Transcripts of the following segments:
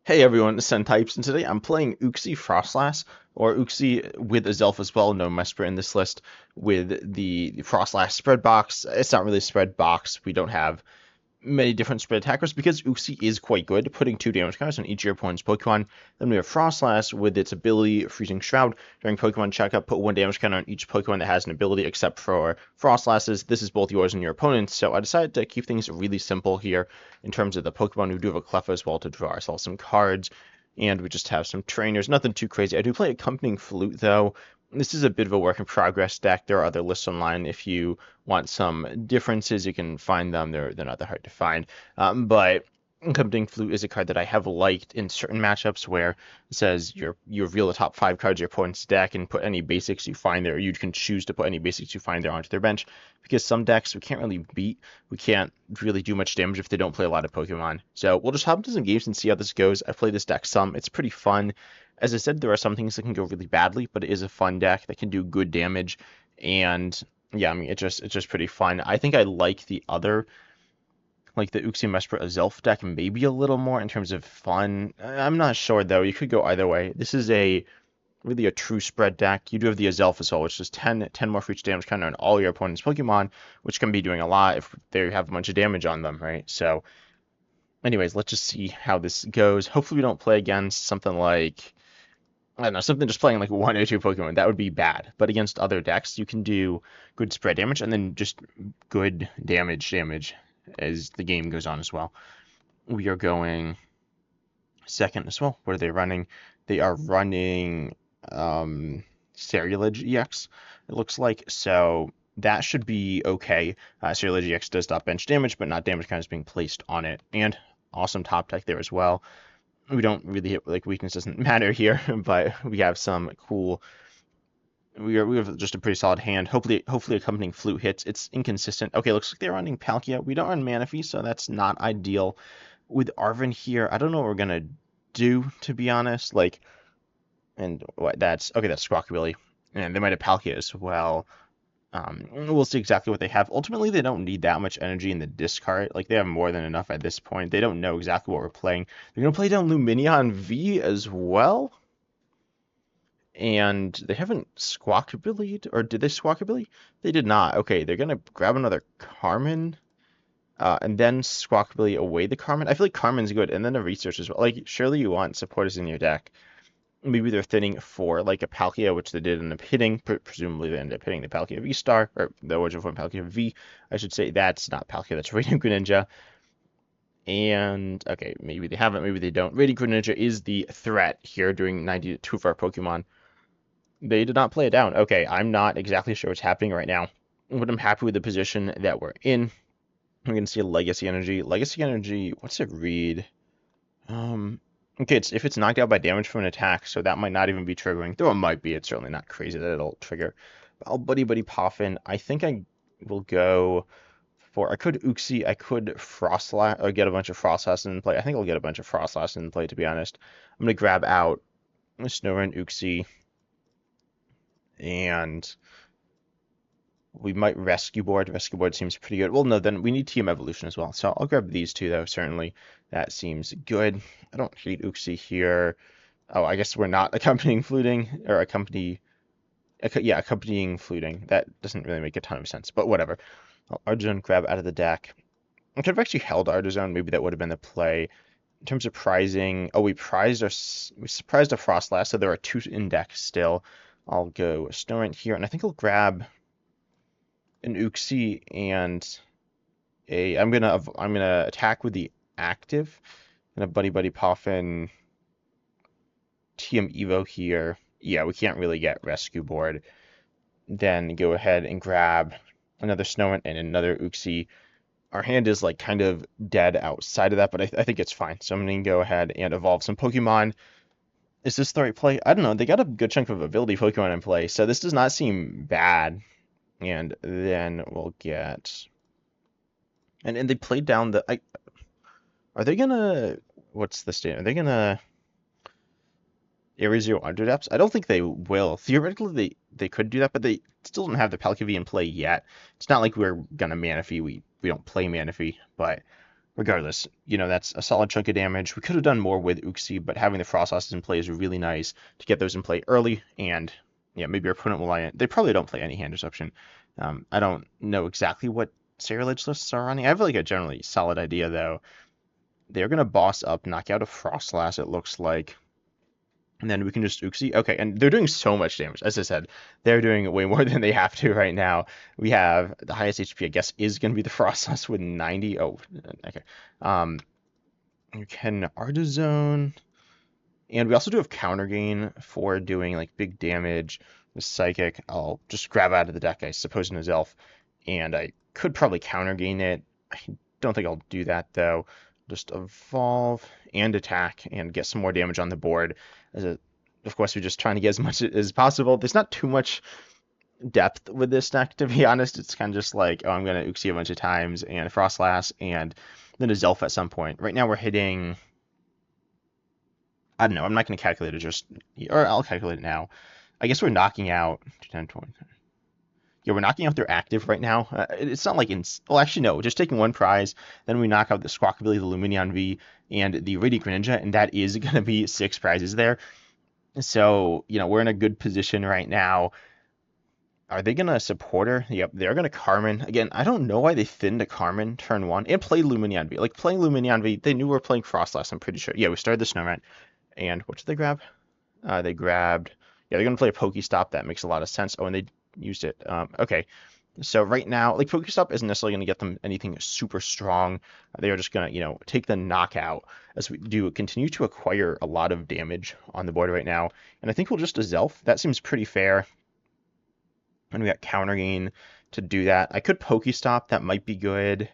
Hey everyone, it's Types, and today I'm playing Uxie Froslass, or Uxie with Azelf as well, no Mesper in this list, with the Froslass spread box. It's not really a spread box, we don't have many different spread attackers because Uxie is quite good, putting 2 damage counters on each of your opponent's Pokemon. Then we have Froslass with its ability, Freezing Shroud. During Pokemon checkup, put 1 damage counter on each Pokemon that has an ability except for Frostlass's. This is both yours and your opponent's, so I decided to keep things really simple here in terms of the Pokemon. We do have a Cleffa as well to draw ourselves some cards, and we just have some trainers. Nothing too crazy. I do play Accompanying Flute, though. This is a bit of a work in progress deck. There are other lists online if you want some differences. You can find them. They're not that hard to find. But Accompanying Flute is a card that I have liked in certain matchups where it says you reveal the top 5 cards of your opponent's deck and put any basics you find there. You can choose to put any basics you find there onto their bench, because some decks we can't really beat. We can't really do much damage if they don't play a lot of Pokemon. So we'll just hop into some games and see how this goes. I've played this deck some. It's pretty fun. As I said, there are some things that can go really badly, but it is a fun deck that can do good damage. And yeah, I mean, it's just pretty fun. I think I like the other, like the Uxie Mesper Azelf deck maybe a little more in terms of fun. I'm not sure though. You could go either way. This is really a true spread deck. You do have the Azelf as well, which is 10 more for each damage counter on all your opponent's Pokemon, which can be doing a lot if they have a bunch of damage on them, right? So anyways, let's just see how this goes. Hopefully we don't play against something like, I don't know, something just playing like 1 or 2 Pokemon. That would be bad. But against other decks, you can do good spread damage and then just good damage as the game goes on as well. We are going second as well. What are they running? They are running Ceruledge EX, it looks like. So that should be okay. Ceruledge EX does stop bench damage, but not damage counters being placed on it. And awesome top tech there as well. We don't really hit, like, weakness doesn't matter here, but we have some cool. We have just a pretty solid hand. Hopefully Accompanying Flute hits. It's inconsistent. Okay, looks like they're running Palkia. We don't run Manaphy, so that's not ideal. With Arven here, I don't know what we're gonna do, to be honest. Like, and what that's okay. That's Squawkabilly, and they might have Palkia as well. We'll see exactly what they have. Ultimately, they don't need that much energy in the discard. Like, they have more than enough at this point. They don't know exactly what we're playing. They're going to play down Lumineon V as well. And they haven't Squawkabilly'd, or did they Squawkabilly? They did not. Okay, they're going to grab another Carmen, and then Squawkabilly away the Carmen. I feel like Carmen's good, and then a Research as well. Like, surely you want supporters in your deck. Maybe they're thinning for like a Palkia, which they did end up hitting. Presumably they ended up hitting the Palkia V-Star, or the original form Palkia V, I should say. That's not Palkia, that's Radiant Greninja. And, okay, maybe they haven't, maybe they don't. Radiant Greninja is the threat here doing 92 for our Pokemon. They did not play it down. Okay, I'm not exactly sure what's happening right now, but I'm happy with the position that we're in. We're going to see a Legacy Energy. Legacy Energy, what's it read? Okay, if it's knocked out by damage from an attack, so that might not even be triggering. Though it might be, it's certainly not crazy that it'll trigger. I'll Buddy-Buddy Poffin. I think I will go for, I could Uxie, I could Froslass, or get a bunch of Froslass in play. I think I'll get a bunch of Froslass in play, to be honest. I'm going to grab out Snorunt Uxie, and we might Rescue Board. Rescue Board seems pretty good. Well, no, then we need Team Evolution as well. So I'll grab these two, though, certainly. That seems good. I don't hate Uxie here. Oh, I guess we're not accompanying fluting, or accompanying fluting. That doesn't really make a ton of sense, but whatever. I'll Artazon grab out of the deck. I could have actually held Artazon. Maybe that would have been the play. In terms of prizing, oh, we surprised a Froslass, so there are 2 in deck still. I'll go Snorunt here, and I think I'll grab an Uxie and I'm gonna attack with the active and a Buddy-Buddy Poffin TM Evo here. Yeah, we can't really get Rescue Board. Then go ahead and grab another Snorunt and another Uxie. Our hand is like kind of dead outside of that, but I think it's fine. So I'm gonna go ahead and evolve some Pokemon. Is this the right play? I don't know. They got a good chunk of ability Pokemon in play, so this does not seem bad. And then we'll get, and they played down the, are they gonna, what's the state? Are they gonna Area Zero Under Depths? I don't think they will. Theoretically, they could do that, but they still don't have the Palkia V in play yet. It's not like we're gonna Manaphy. We don't play Manaphy, but regardless, that's a solid chunk of damage. We could have done more with Uxie, but having the Frostlosses in play is really nice to get those in play early, and yeah, maybe our opponent will they probably don't play any hand disruption. I don't know exactly what Sarilege lists are running. I have like a generally solid idea though. They're gonna boss up, knock out a Froslass, it looks like. And then we can just Uxie. Okay, and they're doing so much damage. As I said, they're doing way more than they have to right now. We have the highest HP, I guess, is going to be the Frostless with 90. Oh, okay. You can Artazon. And we also do have Counter Gain for doing like big damage with Psychic. I'll just grab out of the deck, I suppose, in Azelf. And I could probably Counter Gain it. I don't think I'll do that, though. Just evolve and attack and get some more damage on the board. Of course, we're just trying to get as much as possible. There's not too much depth with this deck, to be honest. It's kind of just like, oh, I'm going to Uxie a bunch of times and Froslass and then Azelf at some point. Right now we're hitting, I don't know, I'm not going to calculate it or I'll calculate it now. I guess we're knocking out 10, 20. Yeah, we're knocking out their active right now. It's not like well, actually, no. Just taking one prize, then we knock out the Squawkabilly, the Luminion V, and the Radiant Greninja, and that is going to be 6 prizes there. So, we're in a good position right now. Are they going to support her? Yep, they're going to Carmen. Again, I don't know why they thinned a Carmen turn 1 and play Luminion V. Like, playing Luminion V, they knew we were playing Froslass, I'm pretty sure. Yeah, we started the Snorunt. And what did they grab? They grabbed... Yeah, they're going to play a Pokestop. That makes a lot of sense. Oh, and they used it. Okay, so right now, like, Pokestop isn't necessarily going to get them anything super strong. They are just going to, take the knockout as we do continue to acquire a lot of damage on the board right now. And I think we'll just Azelf. That seems pretty fair. And we got Counter Gain to do that. I could Pokestop. That might be good.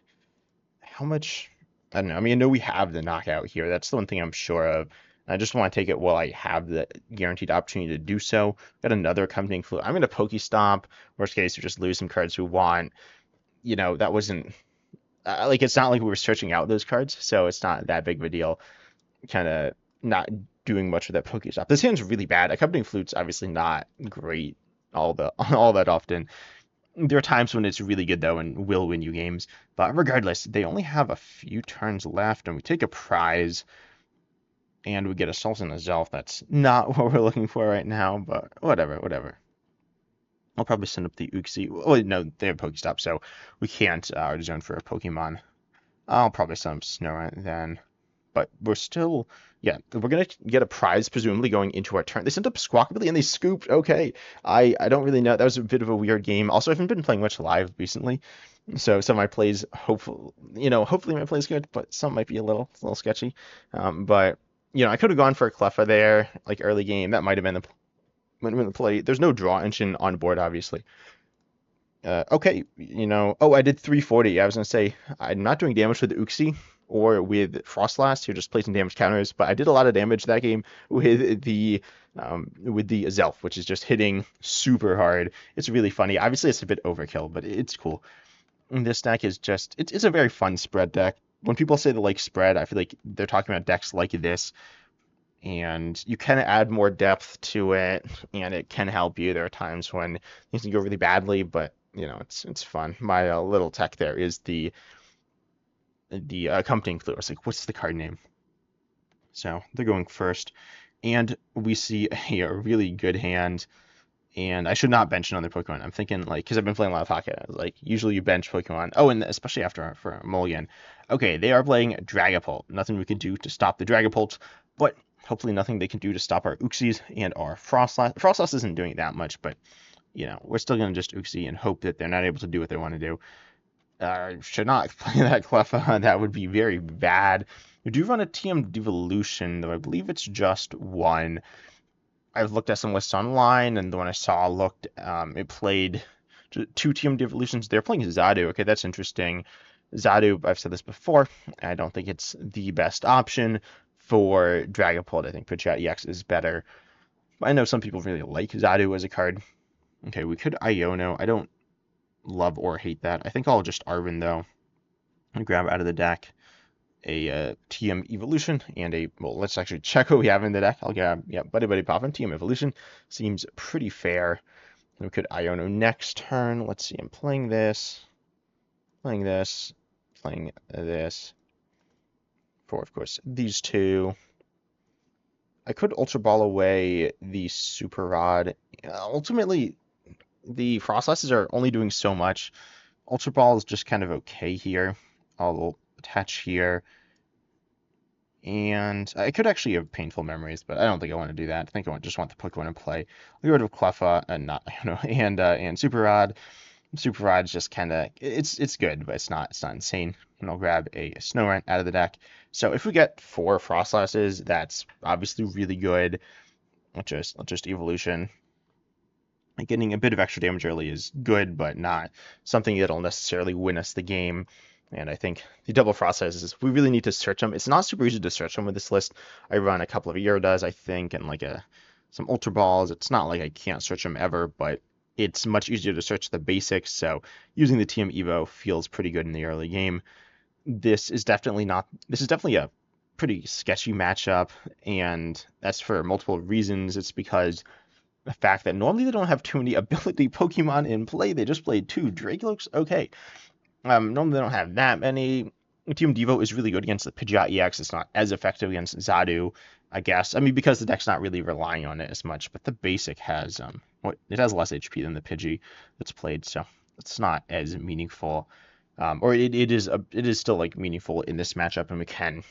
How much? I don't know. I mean, I know we have the knockout here. That's the one thing I'm sure of. I just want to take it while I have the guaranteed opportunity to do so. Got another Accompanying Flute. I'm going to Pokestop. Worst case, we just lose some cards we want. That wasn't... like, it's not like we were searching out those cards, so it's not that big of a deal. Kind of not doing much with that Pokestop. This hand's really bad. Accompanying Flute's obviously not great all that often. There are times when it's really good, though, and will win you games. But regardless, they only have a few turns left, and we take a prize... and we get Assault and Azelf. That's not what we're looking for right now, but whatever. I'll probably send up the Uxie. Oh, no, they have Pokestop, so we can't Artazon for a Pokemon. I'll probably send up Snorunt then. But we're still... Yeah, we're going to get a prize, presumably, going into our turn. They sent up Squawkabilly, and they scooped. Okay, I don't really know. That was a bit of a weird game. Also, I haven't been playing much live recently, so some of my plays, hopefully my play's good, but some might be a little sketchy. But... I could have gone for a Cleffa there, like early game. That might have been the play. There's no draw engine on board, obviously. Okay, oh, I did 340. I was going to say, I'm not doing damage with Uxie or with Froslass. You're just placing damage counters, but I did a lot of damage that game with the Azelf, which is just hitting super hard. It's really funny. Obviously, it's a bit overkill, but it's cool. And this deck is just, it's a very fun spread deck. When people say they like spread, I feel like they're talking about decks like this, and you can add more depth to it, and it can help you. There are times when things can go really badly, but it's fun. My little tech there is the Accompanying Flute. I was like, what's the card name? So they're going first, and we see a really good hand. And I should not bench another Pokemon. I'm thinking, like, because I've been playing a lot of Pocket. Like, usually you bench Pokemon. Oh, and especially for a Mulligan. Okay, they are playing Dragapult. Nothing we can do to stop the Dragapult, but hopefully nothing they can do to stop our Uxies and our Froslass. Froslass isn't doing that much, but, we're still going to just Uxie and hope that they're not able to do what they want to do. Should not play that Cleffa. That would be very bad. We do run a TM Devolution, though I believe it's just one. I've looked at some lists online, and the one I saw looked, it played 2 TM Devolutions. They're playing Xadu. Okay, that's interesting. Xadu, I've said this before, I don't think it's the best option for Dragapult. I think Pidgeot EX is better. I know some people really like Xadu as a card. Okay, we could Iono. I don't love or hate that. I think I'll just Arven, though, and grab out of the deck a TM Evolution and well, let's actually check what we have in the deck. I'll grab, Buddy-Buddy Poffin TM Evolution. Seems pretty fair. We could Iono next turn. Let's see, I'm playing this, playing this. for, of course, these two. I could Ultra Ball away the Super Rod. Ultimately, the Frostlasses are only doing so much. Ultra Ball is just kind of okay here. I'll attach here. And I could actually have Painful Memories, but I don't think I want to do that. I think I just want the Pokemon in play. I'll get rid of Cleffa and not, and Super Rod. Super Rod is just kind of it's good, but it's not insane. And I'll grab a Snorunt out of the deck. So if we get 4 Frostlasses, that's obviously really good. Let's just Evolution. Getting a bit of extra damage early is good, but not something that'll necessarily win us the game. And I think the double Frostlasses, we really need to search them. It's not super easy to search them with this list. I run a couple of Iridas, I think, and like some Ultra Balls. It's not like I can't search them ever, but it's much easier to search the basics. So using the TM Evo feels pretty good in the early game. This is definitely a pretty sketchy matchup, and that's for multiple reasons. It's because the fact that normally they don't have too many ability Pokemon in play. They just played 2 Drakelokes. Okay. Normally they don't have that many. Team Devo is really good against the Pidgeot EX. It's not as effective against Xatu, I guess. I mean, because the deck's not really relying on it as much, but the basic has it has less HP than the Pidgey that's played, so it's not as meaningful. Or it is still like meaningful in this matchup, and we can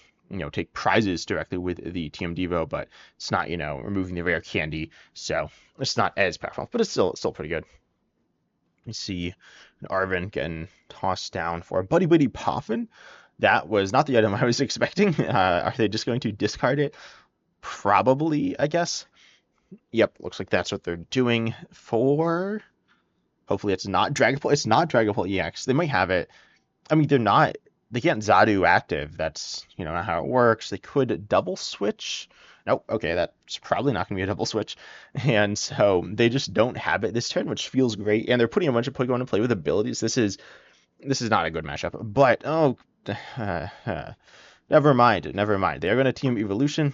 take prizes directly with the TM Devo, but it's not removing the rare candy, so it's not as powerful, but it's still pretty good. You see an Arven getting tossed down for a Buddy-Buddy Poffin. That was not the item I was expecting. Are they just going to discard it? Probably, I guess. Yep, looks like that's what they're doing for. Hopefully it's not Dragapult. It's not Dragapult EX. They might have it. I mean, they can't Xatu active. That's, not how it works. They could double switch. Nope. Okay, that's probably not going to be a double switch. And so they just don't have it this turn, which feels great. And they're putting a bunch of Pokemon to play with abilities. This is not a good matchup. But, never mind. They are going to team Evolution.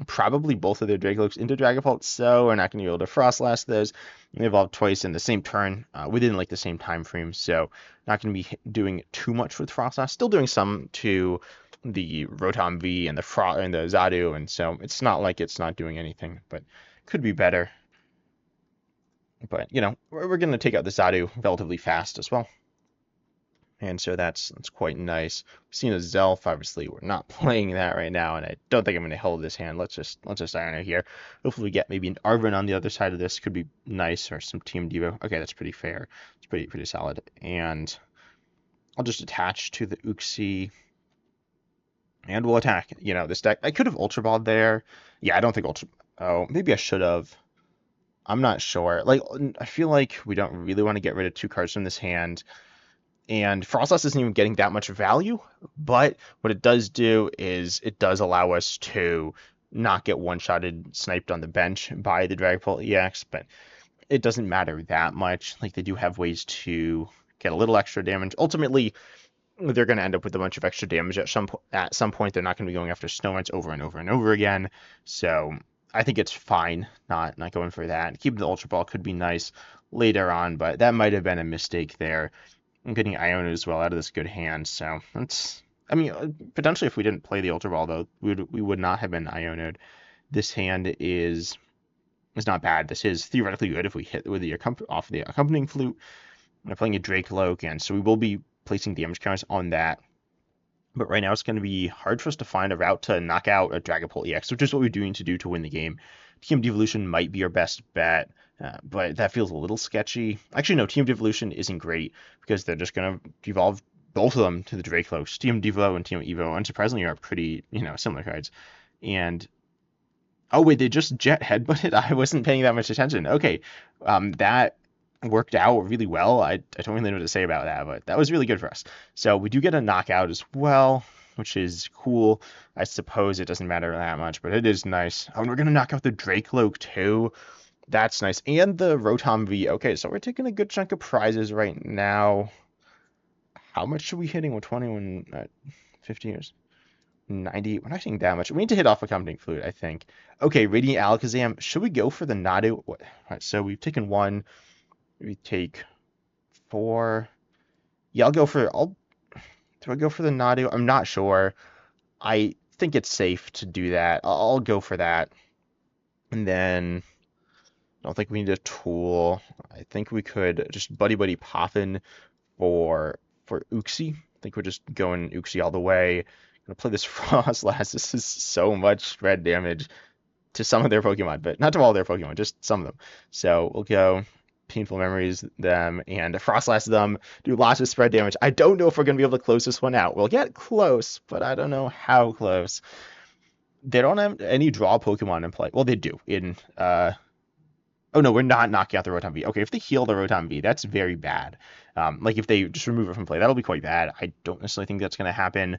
Probably both of their Drakelokes into Dragapult, so we're not going to be able to Froslass those. They evolve twice in the same turn, within like the same time frame, so not going to be doing too much with Froslass. Still doing some to the Rotom V and the Xatu, and so it's not like it's not doing anything, but could be better. But we're going to take out the Xatu relatively fast as well. And so that's quite nice. We've seen Azelf. Obviously, we're not playing that right now, and I don't think I'm going to hold this hand. Let's just iron it here. Hopefully, we get maybe an Arven on the other side of this. Could be nice, or some Team Devo. Okay, that's pretty fair. It's pretty solid. And I'll just attach to the Uxie, and we'll attack. This deck. I could have Ultra Balled there. Yeah, I don't think Ultra. Oh, maybe I should have. I'm not sure. Like, I feel like we don't really want to get rid of 2 cards from this hand. And Froslass isn't even getting that much value, but what it does do is it does allow us to not get one-shotted, sniped on the bench by the Dragapult EX, but it doesn't matter that much. Like, they do have ways to get a little extra damage. Ultimately, they're going to end up with a bunch of extra damage at some point. They're not going to be going after Snowrunts over and over and over again, so I think it's fine not going for that. Keeping the Ultra Ball could be nice later on, but that might have been a mistake there. I'm getting Iono as well out of this good hand, so potentially if we didn't play the Ultra Ball, though, we would not have been Iono'd. This hand is not bad. This is theoretically good if we hit with the off the Accompanying Flute. We're playing a Drakeloke, and so we will be placing damage counters on that. But right now it's going to be hard for us to find a route to knock out a Dragapult EX, which is what we're doing to do to win the game. Team Devolution might be our best bet, but that feels a little sketchy. Actually, no, Team Devolution isn't great because they're just going to devolve both of them to the Drakelokes. Team Devo and Team Evo, unsurprisingly, are pretty, similar cards. And, oh wait, they just Jet Headbutted? I wasn't paying that much attention. Okay, that worked out really well. I don't really know what to say about that, but that was really good for us. So we do get a knockout as well, which is cool. I suppose it doesn't matter that much, but it is nice. Oh, and we're going to knock out the Drakeloke too. That's nice. And the Rotom V. Okay, so we're taking a good chunk of prizes right now. How much are we hitting with 21, 50 years? 90. We're not hitting that much. We need to hit off Accompanying Flute, I think. Okay, Radiant Alakazam. Should we go for the Nadu? All right, so we've taken 1. We take 4. Yeah, do I go for the Nadu? I'm not sure. I think it's safe to do that. I'll go for that. And then I don't think we need a tool. I think we could just Buddy-Buddy Poffin for Uxie. I think we're just going Uxie all the way. I'm gonna play this Froslass. This is so much spread damage to some of their Pokemon, but not to all their Pokemon, just some of them. So we'll go Painful Memories them and Froslass them, do lots of spread damage. I don't know if we're going to be able to close this one out. We'll get close, but I don't know how close. They don't have any draw Pokemon in play. Well, they do in oh no, we're not knocking out the Rotom V. Okay, if they heal the Rotom V, that's very bad. Like if they just remove it from play, that'll be quite bad. I don't necessarily think that's going to happen.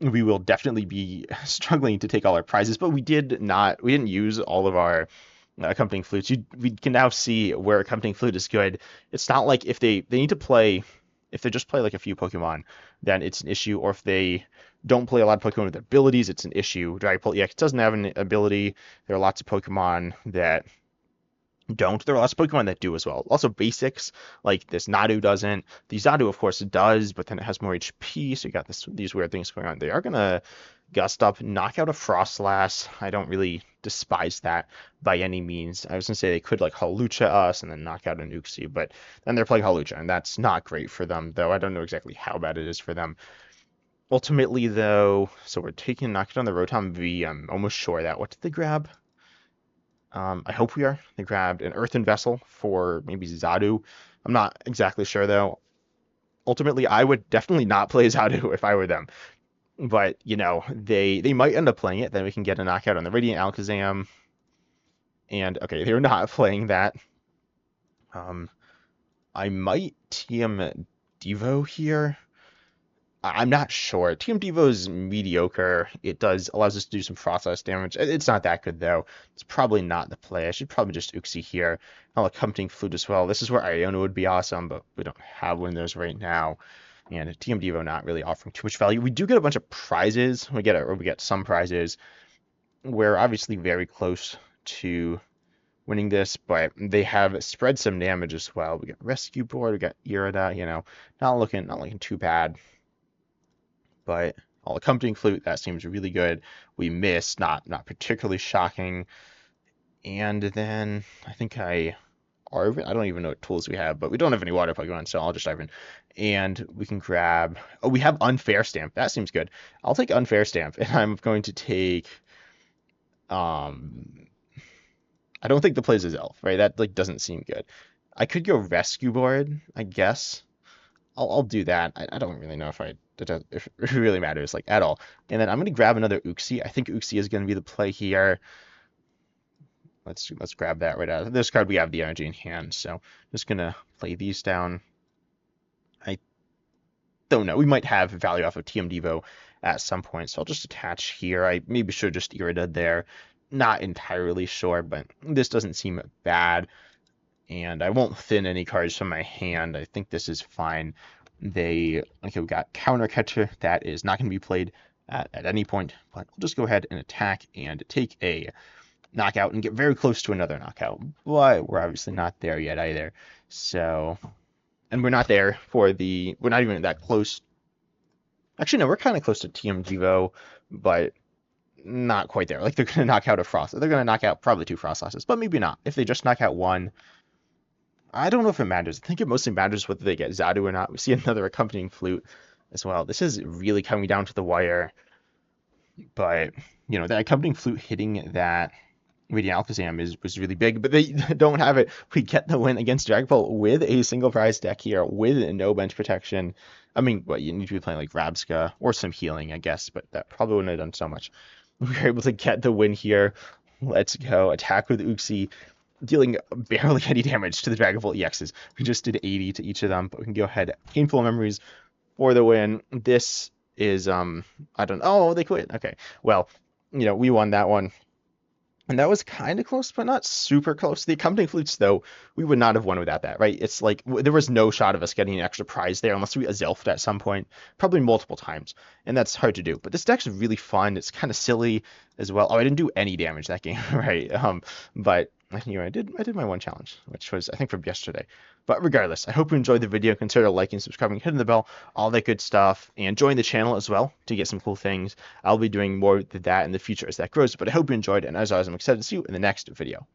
We will definitely be struggling to take all our prizes, but we didn't use all of our accompanying flutes. We can now see where accompanying flute is good. It's not like if they need to play, if they just play like a few Pokemon, then it's an issue, or if they don't play a lot of Pokemon with abilities, it's an issue. Dragon Pult EX doesn't have an ability. There are lots of Pokemon that don't. There are lots of Pokemon that do as well. Also basics, like this Nadu doesn't. The Zadu, of course, it does, but then it has more HP, so you got these weird things going on. They are going to gust up, knock out a Froslass. I don't really despise that by any means. I was going to say they could like Hawlucha us and then knock out an Uxie, but then they're playing Hawlucha, and that's not great for them, though. I don't know exactly how bad it is for them. Ultimately, though, so we're taking knocked down the Rotom V. I'm almost sure that. What did they grab? I hope we are. They grabbed an Earthen Vessel for maybe Zadu. I'm not exactly sure, though. Ultimately, I would definitely not play Zadu if I were them. But, you know, they might end up playing it. Then we can get a knockout on the Radiant Alakazam. And, okay, they're not playing that. I might TM Devo here. I'm not sure. TM Devo is mediocre. It allows us to do some Froslass damage. It's not that good, though. It's probably not the play. I should probably just Uxie here. I'll Accompanying Flute as well. This is where Iono would be awesome, but we don't have one of those right now. And TM Devo not really offering too much value. We do get a bunch of prizes. We get some prizes. We're obviously very close to winning this, but they have spread some damage as well. We got Rescue Board, we got Irida, you know, not looking too bad. But all Accompanying Flute, that seems really good. We missed, not particularly shocking. And then I think Arven, I don't even know what tools we have, but we don't have any water Pokemon, so I'll just Arven. And we can grab, oh, we have Unfair Stamp. That seems good. I'll take Unfair Stamp, and I'm going to take, I don't think the play is Azelf, right? That like doesn't seem good. I could go Rescue Board, I guess. I'll do that. I don't really know if it really matters, like, at all. And then I'm going to grab another Uxie. I think Uxie is going to be the play here. Let's grab that right out of this card. We have the energy in hand, so I'm just going to play these down. I don't know. We might have value off of TM Devo at some point, so I'll just attach here. I maybe should just Irida there. Not entirely sure, but this doesn't seem bad. And I won't thin any cards from my hand. I think this is fine. Okay, we got Counter Catcher. That is not going to be played at any point, but we'll just go ahead and attack and take a knockout and get very close to another knockout. But we're obviously not there yet either. So, and we're not there for we're not even that close. Actually, no, we're kind of close to TM Devo, but not quite there. Like, they're going to knock out a Frost. They're going to knock out probably two Froslasses, but maybe not. If they just knock out one, I don't know if it matters. I think it mostly matters whether they get Zadu or not. We see another Accompanying Flute as well. This is really coming down to the wire. But, you know, that Accompanying Flute hitting that Radiant Alakazam was really big, but they don't have it. We get the win against Dragon Ball with a single prize deck here, with no bench protection. I mean, what, you need to be playing like Rabska or some healing, I guess, but that probably wouldn't have done so much. We were able to get the win here. Let's go. Attack with Uxie, dealing barely any damage to the Dragon Ball EXs. We just did 80 to each of them, but we can go ahead. Painful Memories for the win. This is, I don't know. Oh, they quit. Okay. Well, you know, we won that one. And that was kind of close, but not super close. The Accompanying Flutes, though, we would not have won without that, right? It's like there was no shot of us getting an extra prize there unless we Azelfed at some point, probably multiple times. And that's hard to do. But this deck's really fun. It's kind of silly as well. Oh, I didn't do any damage that game, right? But I did my one challenge, which was I think from yesterday. But regardless, I hope you enjoyed the video. Consider liking, subscribing, hitting the bell, all that good stuff, and join the channel as well to get some cool things. I'll be doing more of that in the future as that grows. But I hope you enjoyed, and as always, I'm excited to see you in the next video.